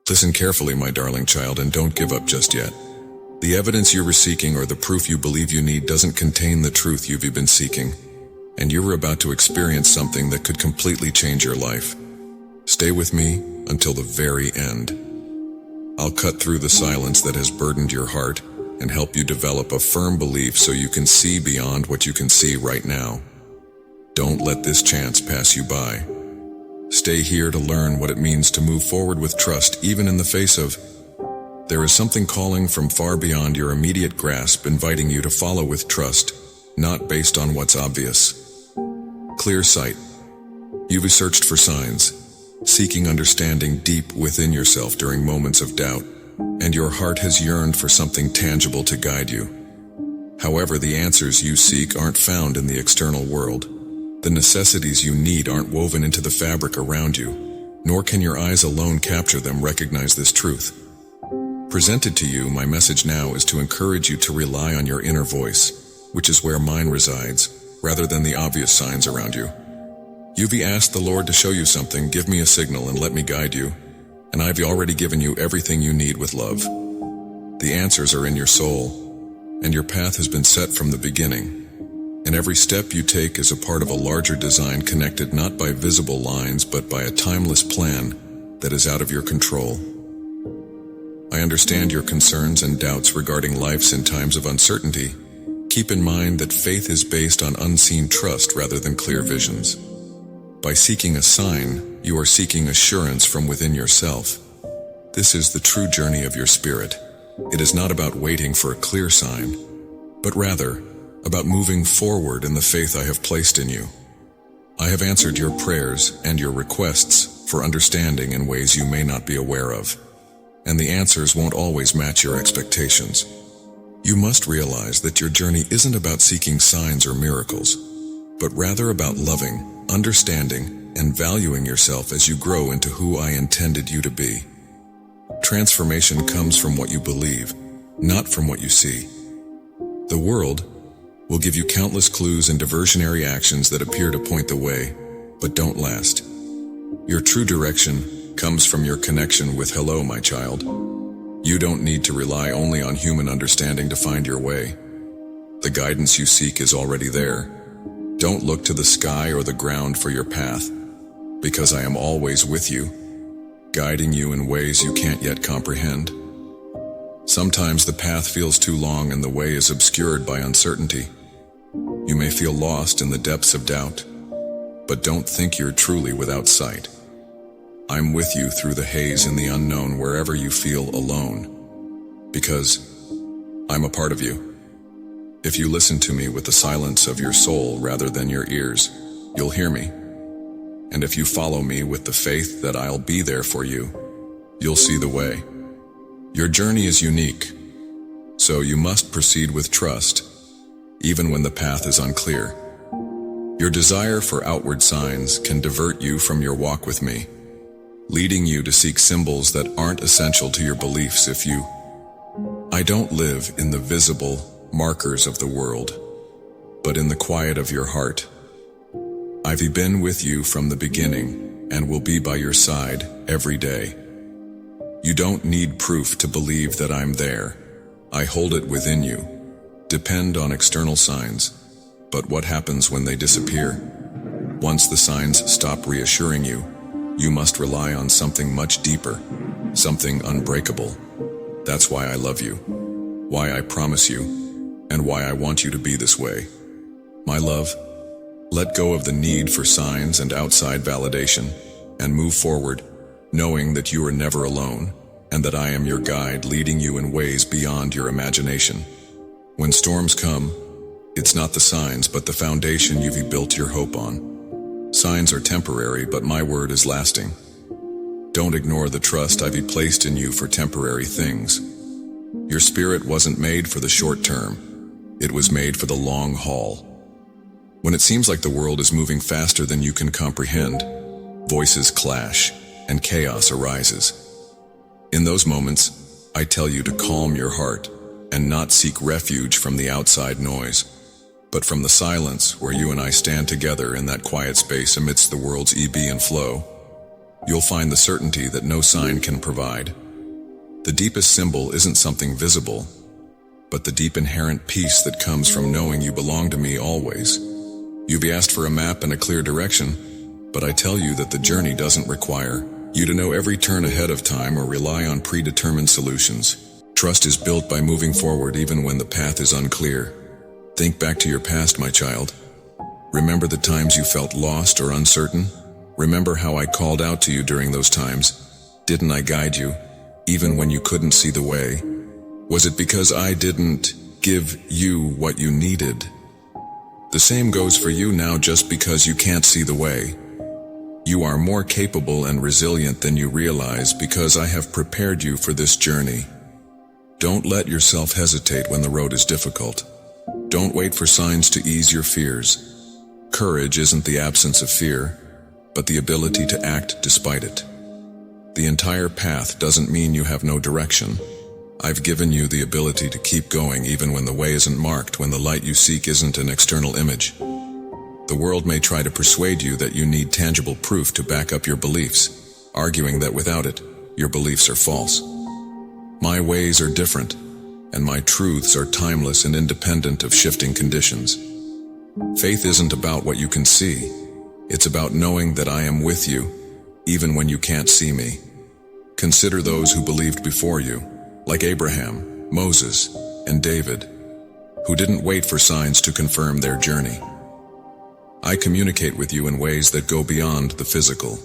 Listen carefully, my darling child, and don't give up just yet. The evidence you were seeking or the proof you believe you need doesn't contain the truth you've been seeking, and you're about to experience something that could completely change your life. Stay with me until the very end. I'll cut through the silence that has burdened your heart and help you develop a firm belief so you can see beyond what you can see right now. Don't let this chance pass you by. Stay here to learn what it means to move forward with trust even in the face of. There is something calling from far beyond your immediate grasp, inviting you to follow with trust, not based on what's obvious. Clear sight. You've searched for signs, seeking understanding deep within yourself during moments of doubt, and your heart has yearned for something tangible to guide you. However, the answers you seek aren't found in the external world. The necessities you need aren't woven into the fabric around you, nor can your eyes alone capture them. Recognize this truth. Presented to you, my message now is to encourage you to rely on your inner voice, which is where mine resides, rather than the obvious signs around you. You've asked the Lord to show you something. Give me a signal and let me guide you, and I've already given you everything you need with love. The answers are in your soul, and your path has been set from the beginning. And every step you take is a part of a larger design, connected not by visible lines but by a timeless plan that is out of your control. I understand your concerns and doubts regarding life in times of uncertainty. Keep in mind that faith is based on unseen trust rather than clear visions. By seeking a sign, you are seeking assurance from within yourself. This is the true journey of your spirit. It is not about waiting for a clear sign, but rather about moving forward in the faith I have placed in you. I have answered your prayers and your requests for understanding in ways you may not be aware of, and the answers won't always match your expectations. You must realize that your journey isn't about seeking signs or miracles, but rather about loving, understanding, and valuing yourself as you grow into who I intended you to be. Transformation comes from what you believe, not from what you see. The world will give you countless clues and diversionary actions that appear to point the way, but don't last. Your true direction comes from your connection with hello, my child. You don't need to rely only on human understanding to find your way. The guidance you seek is already there. Don't look to the sky or the ground for your path, because I am always with you, guiding you in ways you can't yet comprehend. Sometimes the path feels too long and the way is obscured by uncertainty. You may feel lost in the depths of doubt, but don't think you're truly without sight. I'm with you through the haze and the unknown wherever you feel alone, because I'm a part of you. If you listen to me with the silence of your soul rather than your ears, you'll hear me. And if you follow me with the faith that I'll be there for you, you'll see the way. Your journey is unique, so you must proceed with trust, even when the path is unclear. Your desire for outward signs can divert you from your walk with me, leading you to seek symbols that aren't essential to your beliefs. I don't live in the visible markers of the world, but in the quiet of your heart. I've been with you from the beginning and will be by your side every day. You don't need proof to believe that I'm there. I hold it within you. Depend on external signs, but what happens when they disappear? Once the signs stop reassuring you, you must rely on something much deeper, something unbreakable. That's why I love you, why I promise you, and why I want you to be this way. My love, let go of the need for signs and outside validation, and move forward, knowing that you are never alone, and that I am your guide, leading you in ways beyond your imagination. When storms come, it's not the signs but the foundation you've built your hope on. Signs are temporary, but my word is lasting. Don't ignore the trust I've placed in you for temporary things. Your spirit wasn't made for the short term. It was made for the long haul. When it seems like the world is moving faster than you can comprehend, voices clash and chaos arises. In those moments, I tell you to calm your heart and not seek refuge from the outside noise, but from the silence where you and I stand together in that quiet space amidst the world's ebb and flow. you'll find the certainty that no sign can provide. The deepest symbol isn't something visible, but the deep inherent peace that comes from knowing you belong to me always. You've asked for a map and a clear direction, but I tell you that the journey doesn't require you to know every turn ahead of time or rely on predetermined solutions. Trust is built by moving forward even when the path is unclear. Think back to your past, my child. Remember the times you felt lost or uncertain? Remember how I called out to you during those times? Didn't I guide you, even when you couldn't see the way? Was it because I didn't give you what you needed? The same goes for you now. Just because you can't see the way, you are more capable and resilient than you realize, because I have prepared you for this journey. Don't let yourself hesitate when the road is difficult. Don't wait for signs to ease your fears. Courage isn't the absence of fear, but the ability to act despite it. The entire path doesn't mean you have no direction. I've given you the ability to keep going even when the way isn't marked, when the light you seek isn't an external image. The world may try to persuade you that you need tangible proof to back up your beliefs, arguing that without it, your beliefs are false. My ways are different, and my truths are timeless and independent of shifting conditions. Faith isn't about what you can see. It's about knowing that I am with you, even when you can't see me. Consider those who believed before you, like Abraham, Moses, and David, who didn't wait for signs to confirm their journey. I communicate with you in ways that go beyond the physical.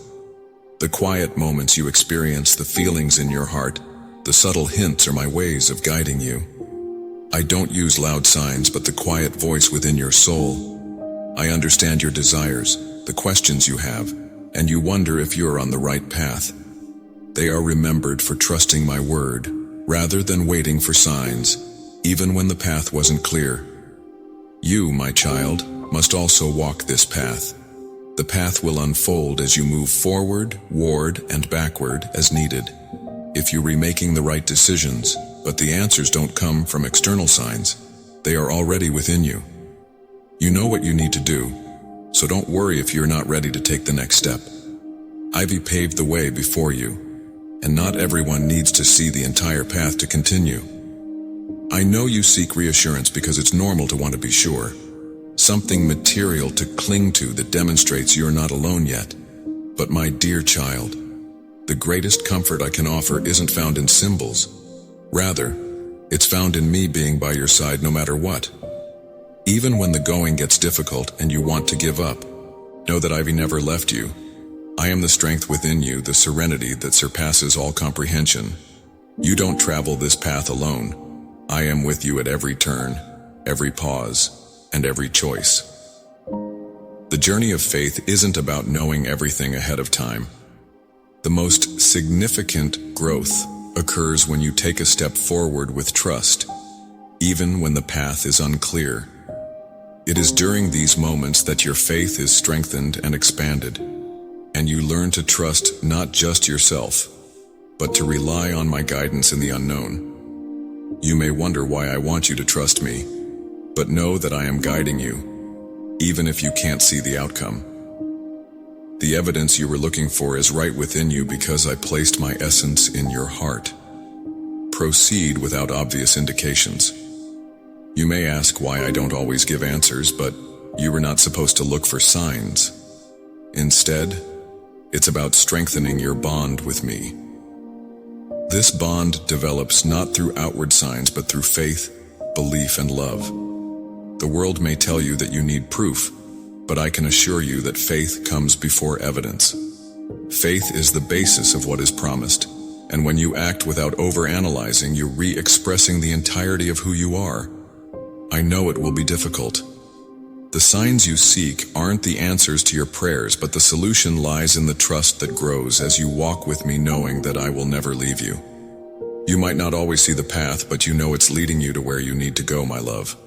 The quiet moments you experience, the feelings in your heart, the subtle hints are my ways of guiding you. I don't use loud signs, but the quiet voice within your soul. I understand your desires, the questions you have, and you wonder if you're on the right path. They are remembered for trusting my word, rather than waiting for signs, even when the path wasn't clear. You, my child, must also walk this path. The path will unfold as you move forward, and backward as needed. If you're remaking the right decisions, but the answers don't come from external signs, they are already within you. You know what you need to do, so don't worry if you're not ready to take the next step. Ivy paved the way before you, and not everyone needs to see the entire path to continue. I know you seek reassurance because it's normal to want to be sure. Something material to cling to that demonstrates you're not alone yet. But my dear child, the greatest comfort I can offer isn't found in symbols. Rather, it's found in me being by your side no matter what. Even when the going gets difficult and you want to give up, know that Ivy never left you. I am the strength within you, the serenity that surpasses all comprehension. You don't travel this path alone. I am with you at every turn, every pause, and every choice. The journey of faith isn't about knowing everything ahead of time. The most significant growth occurs when you take a step forward with trust, even when the path is unclear. It is during these moments that your faith is strengthened and expanded, and you learn to trust not just yourself, but to rely on my guidance in the unknown. You may wonder why I want you to trust me, but know that I am guiding you, even if you can't see the outcome. The evidence you were looking for is right within you because I placed my essence in your heart. Proceed without obvious indications. You may ask why I don't always give answers, but you were not supposed to look for signs. Instead, it's about strengthening your bond with me. This bond develops not through outward signs, but through faith, belief, and love. The world may tell you that you need proof, but I can assure you that faith comes before evidence. Faith is the basis of what is promised, and when you act without overanalyzing, you're re-expressing the entirety of who you are. I know it will be difficult. The signs you seek aren't the answers to your prayers, but the solution lies in the trust that grows as you walk with me, knowing that I will never leave you. You might not always see the path, but you know it's leading you to where you need to go, my love.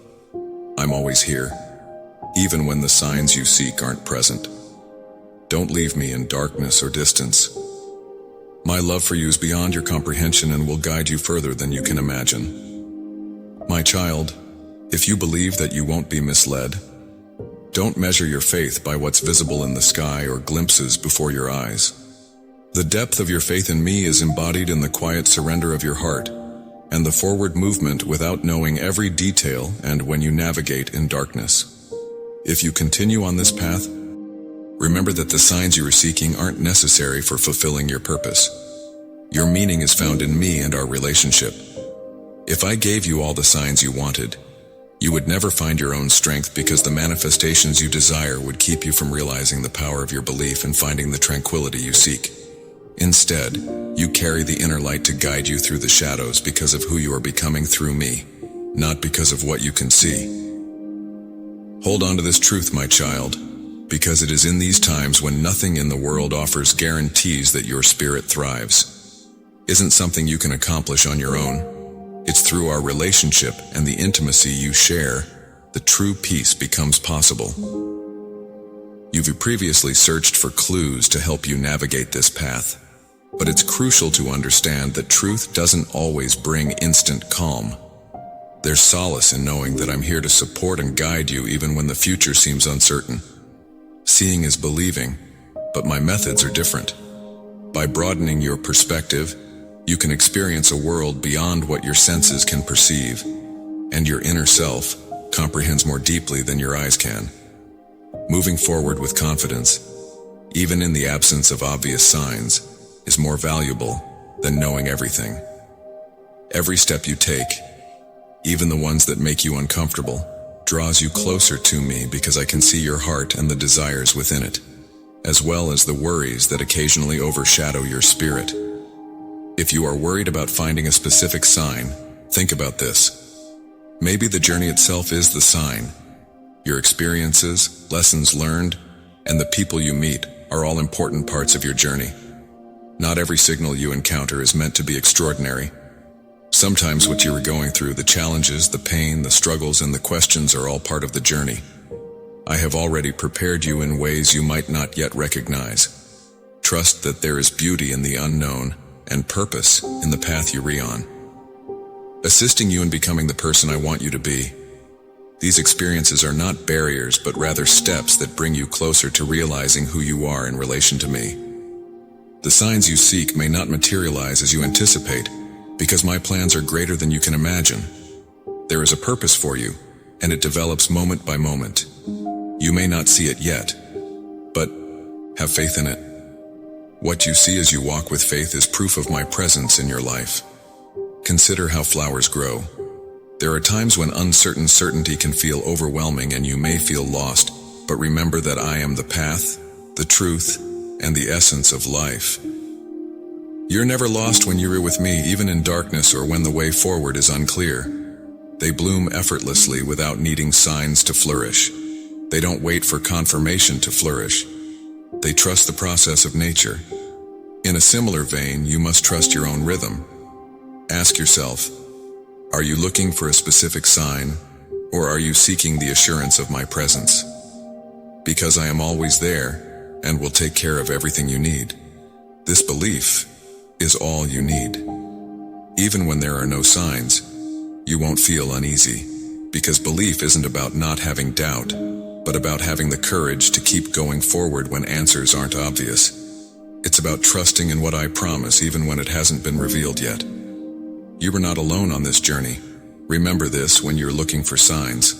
I'm always here, even when the signs you seek aren't present. Don't leave me in darkness or distance. My love for you is beyond your comprehension and will guide you further than you can imagine. My child, if you believe that you won't be misled, don't measure your faith by what's visible in the sky or glimpses before your eyes. The depth of your faith in me is embodied in the quiet surrender of your heart, and the forward movement without knowing every detail and when you navigate in darkness. If you continue on this path, remember that the signs you are seeking aren't necessary for fulfilling your purpose. Your meaning is found in me and our relationship. If I gave you all the signs you wanted, you would never find your own strength because the manifestations you desire would keep you from realizing the power of your belief and finding the tranquility you seek. Instead, you carry the inner light to guide you through the shadows because of who you are becoming through me, not because of what you can see. Hold on to this truth, my child, because it is in these times when nothing in the world offers guarantees that your spirit thrives. Isn't something you can accomplish on your own. It's through our relationship and the intimacy you share, the true peace becomes possible. You've previously searched for clues to help you navigate this path, but it's crucial to understand that truth doesn't always bring instant calm. There's solace in knowing that I'm here to support and guide you even when the future seems uncertain. Seeing is believing, but my methods are different. By broadening your perspective, you can experience a world beyond what your senses can perceive, and your inner self comprehends more deeply than your eyes can. Moving forward with confidence, even in the absence of obvious signs, is more valuable than knowing everything. Every step you take, even the ones that make you uncomfortable, draws you closer to me because I can see your heart and the desires within it, as well as the worries that occasionally overshadow your spirit. If you are worried about finding a specific sign, think about this. Maybe the journey itself is the sign. Your experiences, lessons learned, and the people you meet are all important parts of your journey. Not every signal you encounter is meant to be extraordinary. Sometimes what you are going through, the challenges, the pain, the struggles, and the questions are all part of the journey. I have already prepared you in ways you might not yet recognize. Trust that there is beauty in the unknown and purpose in the path you are on, assisting you in becoming the person I want you to be. These experiences are not barriers, but rather steps that bring you closer to realizing who you are in relation to me. The signs you seek may not materialize as you anticipate, because my plans are greater than you can imagine. There is a purpose for you, and it develops moment by moment. You may not see it yet, but have faith in it. What you see as you walk with faith is proof of my presence in your life. Consider how flowers grow. There are times when uncertain certainty can feel overwhelming and you may feel lost, but remember that I am the path, the truth, and the essence of life. You're never lost when you're with me, even in darkness or when the way forward is unclear. They bloom effortlessly without needing signs to flourish. They don't wait for confirmation to flourish. They trust the process of nature. In a similar vein, you must trust your own rhythm. Ask yourself, are you looking for a specific sign, or are you seeking the assurance of my presence? Because I am always there, and will take care of everything you need. This belief is all you need. Even when there are no signs, you won't feel uneasy, because belief isn't about not having doubt, but about having the courage to keep going forward when answers aren't obvious. It's about trusting in what I promise even when it hasn't been revealed yet. You are not alone on this journey. Remember this when you're looking for signs.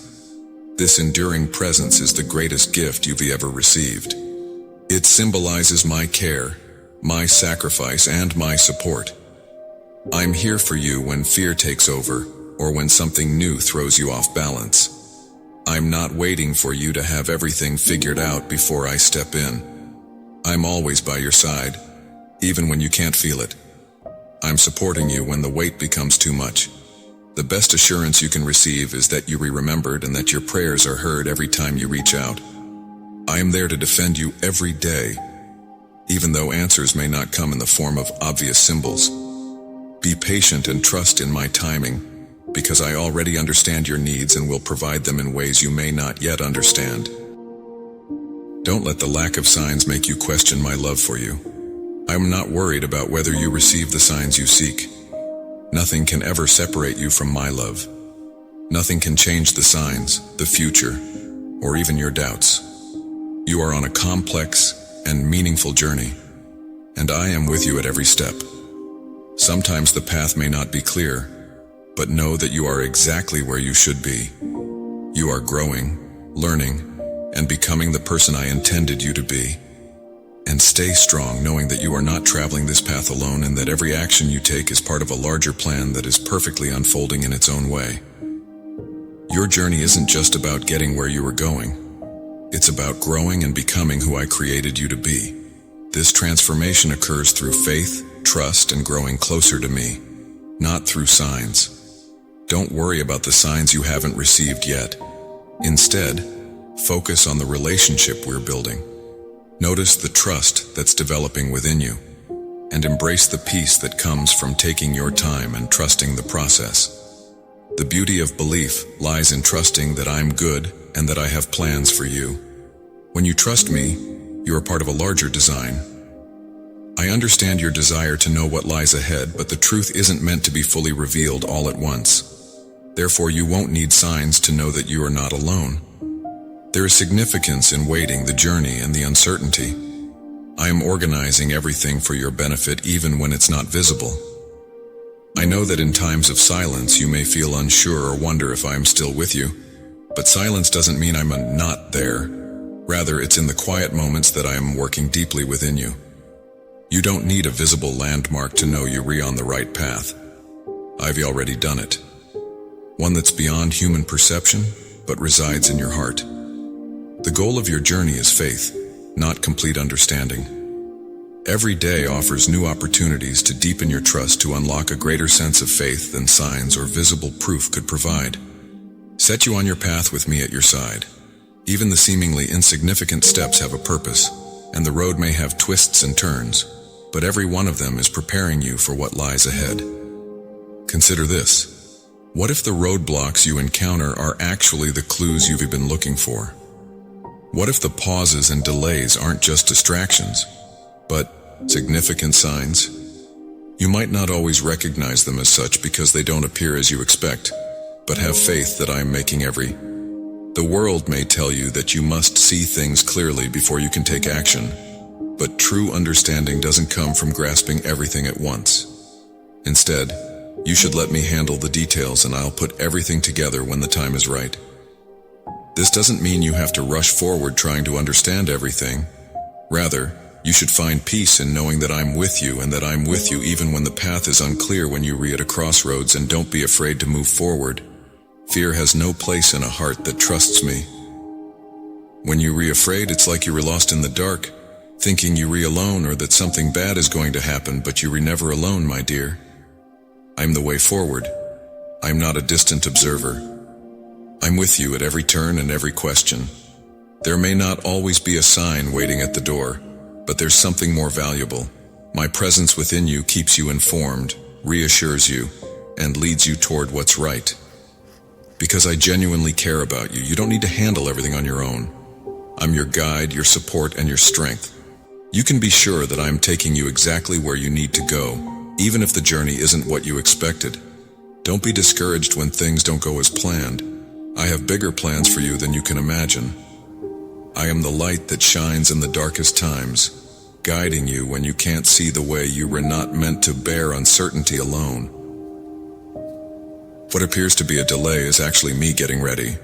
This enduring presence is the greatest gift you've ever received. It symbolizes my care, my sacrifice, and my support. I'm here for you when fear takes over, or when something new throws you off balance. I'm not waiting for you to have everything figured out before I step in. I'm always by your side, even when you can't feel it. I'm supporting you when the weight becomes too much. The best assurance you can receive is that you are remembered and that your prayers are heard every time you reach out. I am there to defend you every day, even though answers may not come in the form of obvious symbols. Be patient and trust in my timing, because I already understand your needs and will provide them in ways you may not yet understand. Don't let the lack of signs make you question my love for you. I am not worried about whether you receive the signs you seek. Nothing can ever separate you from my love. Nothing can change the signs, the future, or even your doubts. You are on a complex and meaningful journey, and I am with you at every step. Sometimes the path may not be clear, but know that you are exactly where you should be. You are growing, learning, and becoming the person I intended you to be. And stay strong knowing that you are not traveling this path alone and that every action you take is part of a larger plan that is perfectly unfolding in its own way. Your journey isn't just about getting where you are going. It's about growing and becoming who I created you to be. This transformation occurs through faith, trust, and growing closer to me, not through signs. Don't worry about the signs you haven't received yet. Instead, focus on the relationship we're building. Notice the trust that's developing within you, and embrace the peace that comes from taking your time and trusting the process. The beauty of belief lies in trusting that I'm good and that I have plans for you. When you trust me, you are part of a larger design. I understand your desire to know what lies ahead, but the truth isn't meant to be fully revealed all at once. Therefore, you won't need signs to know that you are not alone. There is significance in waiting the journey and the uncertainty. I am organizing everything for your benefit even when it's not visible. I know that in times of silence you may feel unsure or wonder if I am still with you, but silence doesn't mean I'm not there. Rather, it's in the quiet moments that I am working deeply within you. You don't need a visible landmark to know you're on the right path. I've already done it. One that's beyond human perception, but resides in your heart. The goal of your journey is faith, not complete understanding. Every day offers new opportunities to deepen your trust to unlock a greater sense of faith than signs or visible proof could provide. Set you on your path with me at your side. Even the seemingly insignificant steps have a purpose, and the road may have twists and turns, but every one of them is preparing you for what lies ahead. Consider this. What if the roadblocks you encounter are actually the clues you've been looking for? What if the pauses and delays aren't just distractions, but significant signs? You might not always recognize them as such because they don't appear as you expect, but have faith that I am making every. The world may tell you that you must see things clearly before you can take action, but true understanding doesn't come from grasping everything at once. Instead, you should let me handle the details and I'll put everything together when the time is right. This doesn't mean you have to rush forward trying to understand everything. Rather, you should find peace in knowing that I'm with you and that I'm with you even when the path is unclear when you're at a crossroads, and don't be afraid to move forward. Fear has no place in a heart that trusts me. When you're afraid, it's like you were lost in the dark, thinking you're alone or that something bad is going to happen, but you're never alone, my dear. I'm the way forward. I'm not a distant observer. I'm with you at every turn and every question. There may not always be a sign waiting at the door, but there's something more valuable. My presence within you keeps you informed, reassures you, and leads you toward what's right. Because I genuinely care about you, you don't need to handle everything on your own. I'm your guide, your support, and your strength. You can be sure that I'm taking you exactly where you need to go, even if the journey isn't what you expected. Don't be discouraged when things don't go as planned. I have bigger plans for you than you can imagine. I am the light that shines in the darkest times, guiding you when you can't see the way. You were not meant to bear uncertainty alone. What appears to be a delay is actually me getting ready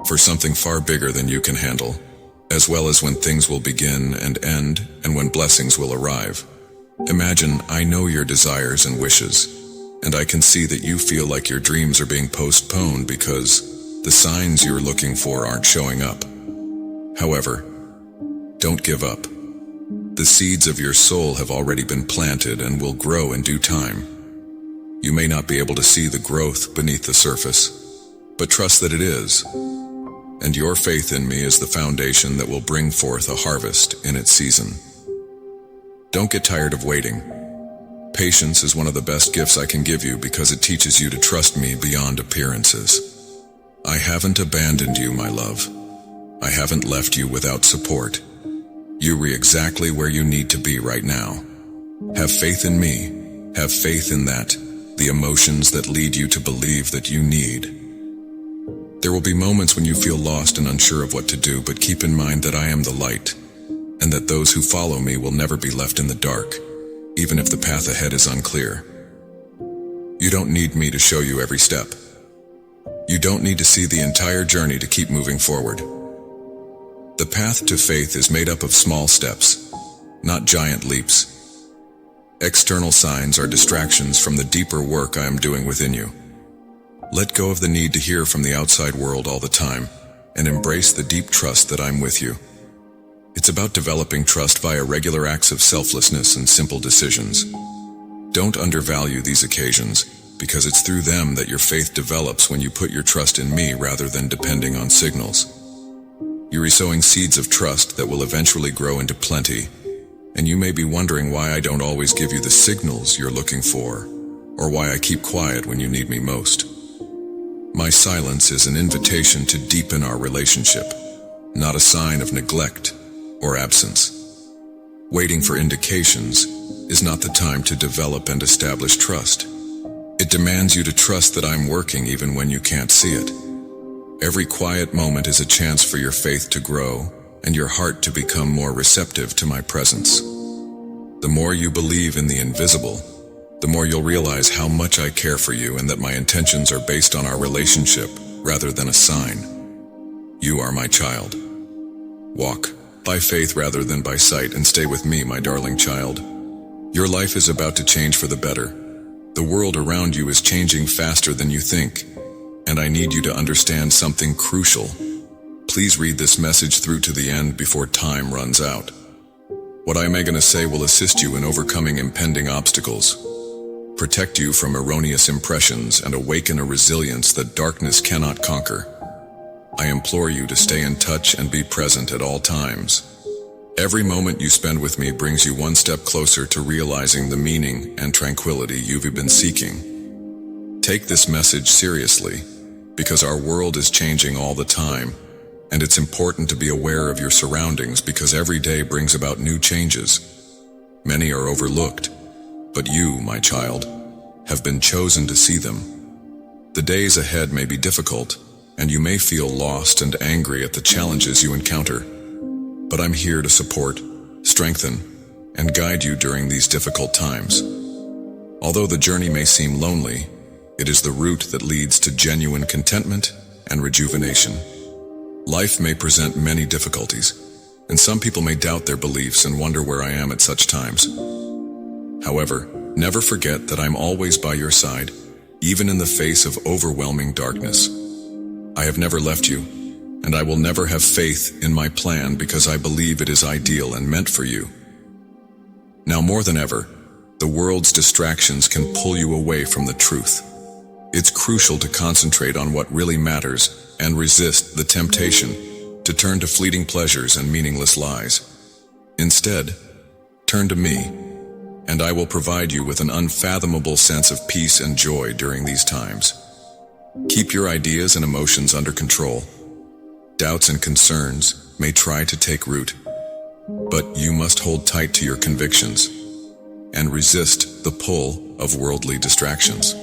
for something far bigger than you can handle, as well as when things will begin and end and when blessings will arrive. Imagine I know your desires and wishes, and I can see that you feel like your dreams are being postponed because the signs you're looking for aren't showing up. However, don't give up. The seeds of your soul have already been planted and will grow in due time. You may not be able to see the growth beneath the surface, but trust that it is. And your faith in me is the foundation that will bring forth a harvest in its season. Don't get tired of waiting. Patience is one of the best gifts I can give you because it teaches you to trust me beyond appearances. I haven't abandoned you, my love. I haven't left you without support. You're exactly where you need to be right now. Have faith in me. Have faith in that, the emotions that lead you to believe that you need. There will be moments when you feel lost and unsure of what to do, but keep in mind that I am the light, and that those who follow me will never be left in the dark. even if the path ahead is unclear. You don't need me to show you every step. You don't need to see the entire journey to keep moving forward. The path to faith is made up of small steps, not giant leaps. External signs are distractions from the deeper work I am doing within you. Let go of the need to hear from the outside world all the time, and embrace the deep trust that I'm with you. It's about developing trust via regular acts of selflessness and simple decisions. Don't undervalue these occasions, because it's through them that your faith develops when you put your trust in me rather than depending on signals. You're sowing seeds of trust that will eventually grow into plenty, and you may be wondering why I don't always give you the signals you're looking for, or why I keep quiet when you need me most. My silence is an invitation to deepen our relationship, not a sign of neglect or absence. Waiting for indications is not the time to develop and establish trust. It demands you to trust that I'm working even when you can't see it. Every quiet moment is a chance for your faith to grow and your heart to become more receptive to my presence. The more you believe in the invisible, the more you'll realize how much I care for you and that my intentions are based on our relationship rather than a sign. You are my child. Walk by faith rather than by sight and stay with me, my darling child. Your life is about to change for the better. The world around you is changing faster than you think, and I need you to understand something crucial. Please read this message through to the end before time runs out. What I'm going to say will assist you in overcoming impending obstacles, protect you from erroneous impressions, and awaken a resilience that darkness cannot conquer. I implore you to stay in touch and be present at all times. Every moment you spend with me brings you one step closer to realizing the meaning and tranquility you've been seeking. Take this message seriously, because our world is changing all the time, and it's important to be aware of your surroundings because every day brings about new changes. Many are overlooked, but you, my child, have been chosen to see them. The days ahead may be difficult, and you may feel lost and angry at the challenges you encounter. But I'm here to support, strengthen, and guide you during these difficult times. Although the journey may seem lonely, it is the route that leads to genuine contentment and rejuvenation. Life may present many difficulties, and some people may doubt their beliefs and wonder where I am at such times. However, never forget that I'm always by your side, even in the face of overwhelming darkness. I have never left you, and I will never have faith in my plan because I believe it is ideal and meant for you. Now more than ever, the world's distractions can pull you away from the truth. It's crucial to concentrate on what really matters and resist the temptation to turn to fleeting pleasures and meaningless lies. Instead, turn to me, and I will provide you with an unfathomable sense of peace and joy during these times. Keep your ideas and emotions under control. Doubts and concerns may try to take root, but you must hold tight to your convictions and resist the pull of worldly distractions.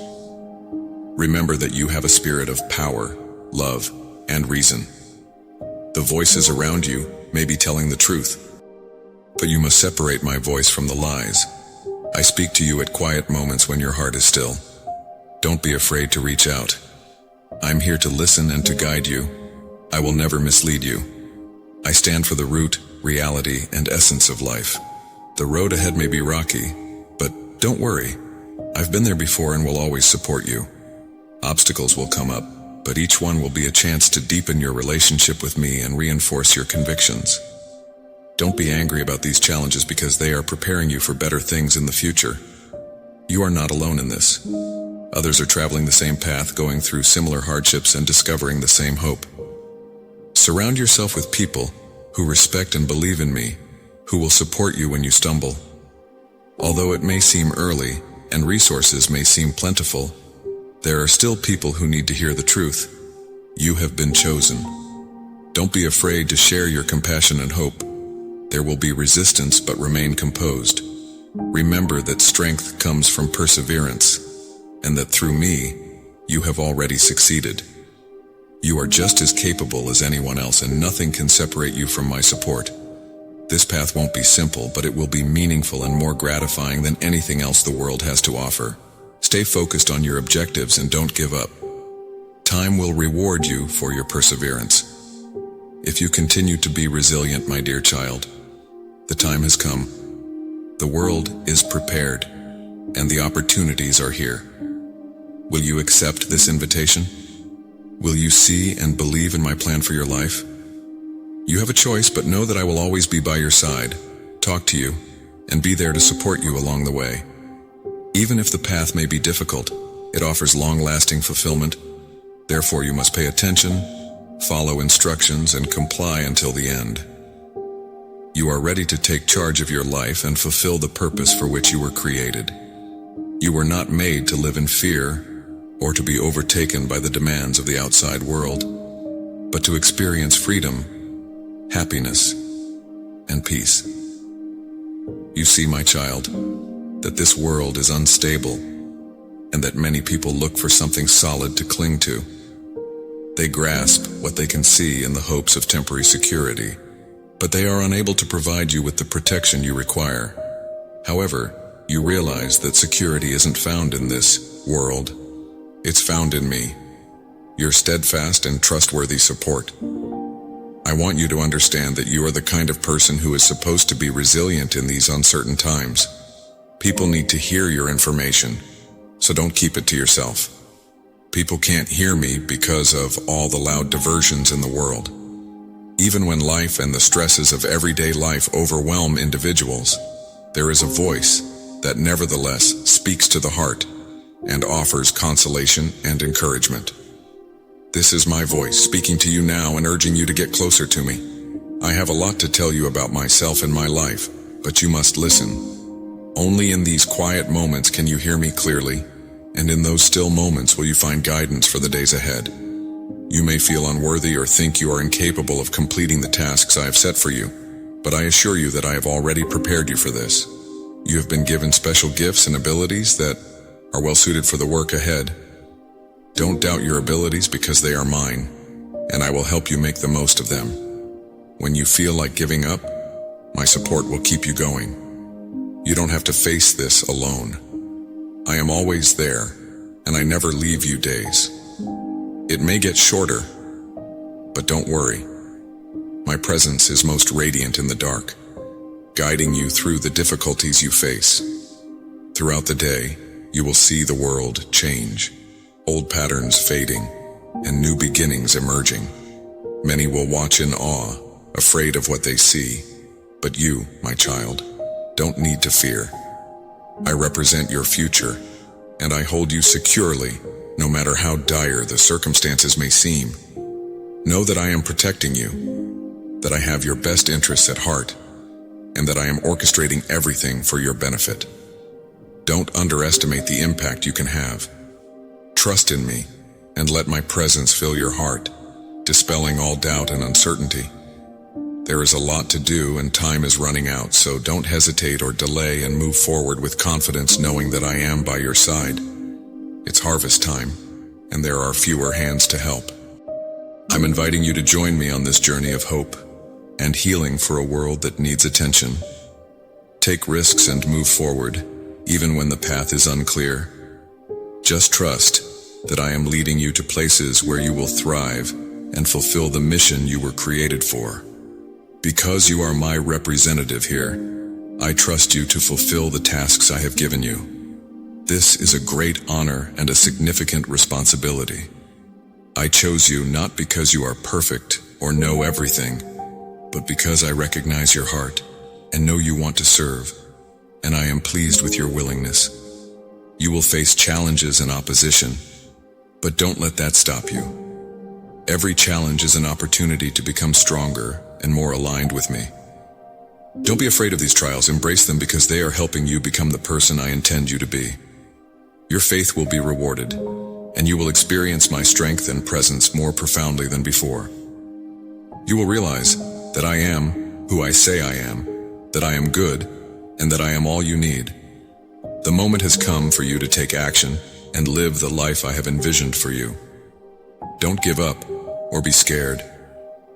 Remember that you have a spirit of power, love, and reason. The voices around you may be telling the truth, but you must separate my voice from the lies. I speak to you at quiet moments when your heart is still. Don't be afraid to reach out. I'm here to listen and to guide you. I will never mislead you. I stand for the root, reality, and essence of life. The road ahead may be rocky, but don't worry. I've been there before and will always support you. Obstacles will come up, but each one will be a chance to deepen your relationship with me and reinforce your convictions. Don't be angry about these challenges because they are preparing you for better things in the future. You are not alone in this. Others are traveling the same path, going through similar hardships and discovering the same hope. Surround yourself with people who respect and believe in me, who will support you when you stumble. Although it may seem early and resources may seem plentiful, there are still people who need to hear the truth. You have been chosen. Don't be afraid to share your compassion and hope. There will be resistance, but remain composed. Remember that strength comes from perseverance, and that through me, you have already succeeded. You are just as capable as anyone else, and nothing can separate you from my support. This path won't be simple, but it will be meaningful and more gratifying than anything else the world has to offer. Stay focused on your objectives and don't give up. Time will reward you for your perseverance. If you continue to be resilient, my dear child, the time has come. The world is prepared, and the opportunities are here. Will you accept this invitation? Will you see and believe in my plan for your life? You have a choice, but know that I will always be by your side, talk to you, and be there to support you along the way. Even if the path may be difficult, it offers long-lasting fulfillment. Therefore, you must pay attention, follow instructions, and comply until the end. You are ready to take charge of your life and fulfill the purpose for which you were created. You were not made to live in fear or to be overtaken by the demands of the outside world, but to experience freedom, happiness, and peace. You see, my child, that this world is unstable and that many people look for something solid to cling to. They grasp what they can see in the hopes of temporary security, but they are unable to provide you with the protection you require. However, you realize that security isn't found in this world. It's found in me, your steadfast and trustworthy support. I want you to understand that you are the kind of person who is supposed to be resilient in these uncertain times. People need to hear your information, so don't keep it to yourself. People can't hear me because of all the loud diversions in the world. Even when life and the stresses of everyday life overwhelm individuals, there is a voice that nevertheless speaks to the heart and offers consolation and encouragement. This is my voice speaking to you now and urging you to get closer to me. I have a lot to tell you about myself and my life, but you must listen. Only in these quiet moments can you hear me clearly, and in those still moments will you find guidance for the days ahead. You may feel unworthy or think you are incapable of completing the tasks I have set for you, but I assure you that I have already prepared you for this. You have been given special gifts and abilities that are well suited for the work ahead. Don't doubt your abilities because they are mine, and I will help you make the most of them. When you feel like giving up, my support will keep you going. You don't have to face this alone. I am always there, and I never leave you days. It may get shorter, but don't worry. My presence is most radiant in the dark, guiding you through the difficulties you face. Throughout the day, you will see the world change, old patterns fading, and new beginnings emerging. Many will watch in awe, afraid of what they see. But you, my child, don't need to fear. I represent your future, and I hold you securely, no matter how dire the circumstances may seem. Know that I am protecting you, that I have your best interests at heart, and that I am orchestrating everything for your benefit. Don't underestimate the impact you can have. Trust in me, and let my presence fill your heart, dispelling all doubt and uncertainty. There is a lot to do and time is running out, so don't hesitate or delay and move forward with confidence, knowing that I am by your side. It's harvest time, and there are fewer hands to help. I'm inviting you to join me on this journey of hope and healing for a world that needs attention. Take risks and move forward, even when the path is unclear. Just trust that I am leading you to places where you will thrive and fulfill the mission you were created for. Because you are my representative here, I trust you to fulfill the tasks I have given you. This is a great honor and a significant responsibility. I chose you not because you are perfect or know everything, but because I recognize your heart and know you want to serve, and I am pleased with your willingness. You will face challenges and opposition, but don't let that stop you. Every challenge is an opportunity to become stronger and more aligned with me. Don't be afraid of these trials, embrace them because they are helping you become the person I intend you to be. Your faith will be rewarded, and you will experience my strength and presence more profoundly than before. You will realize that I am who I say I am, that I am good, and that I am all you need. The moment has come for you to take action and live the life I have envisioned for you. Don't give up or be scared.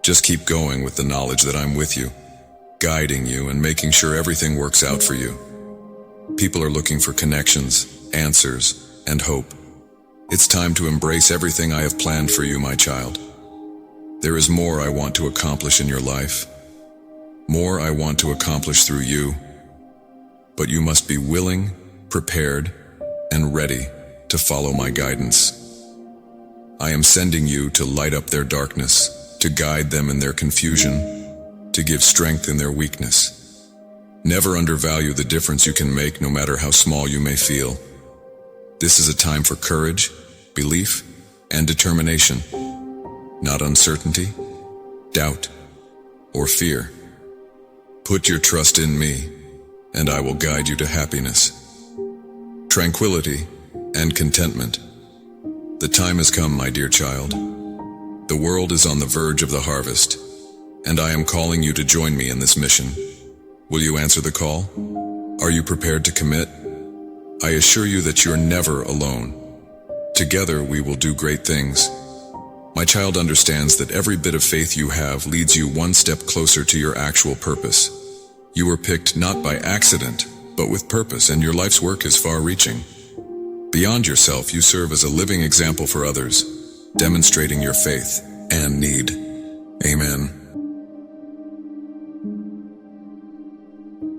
Just keep going with the knowledge that I'm with you. guiding you and making sure everything works out for you. People are looking for connections, answers, and hope. It's time to embrace everything I have planned for you, my child. There is more I want to accomplish in your life. More I want to accomplish through you. But you must be willing, prepared, and ready to follow my guidance. I am sending you to light up their darkness, to guide them in their confusion, to give strength in their weakness. Never undervalue the difference you can make, no matter how small you may feel. This is a time for courage, belief, and determination, not uncertainty, doubt, or fear. Put your trust in me, and I will guide you to happiness, tranquility, and contentment. The time has come, my dear child. The world is on the verge of the harvest, and I am calling you to join me in this mission. Will you answer the call? Are you prepared to commit? I assure you that you're never alone. Together we will do great things. My child understands that every bit of faith you have leads you one step closer to your actual purpose. You were picked not by accident, but with purpose, and your life's work is far-reaching. Beyond yourself, you serve as a living example for others, demonstrating your faith and need. Amen.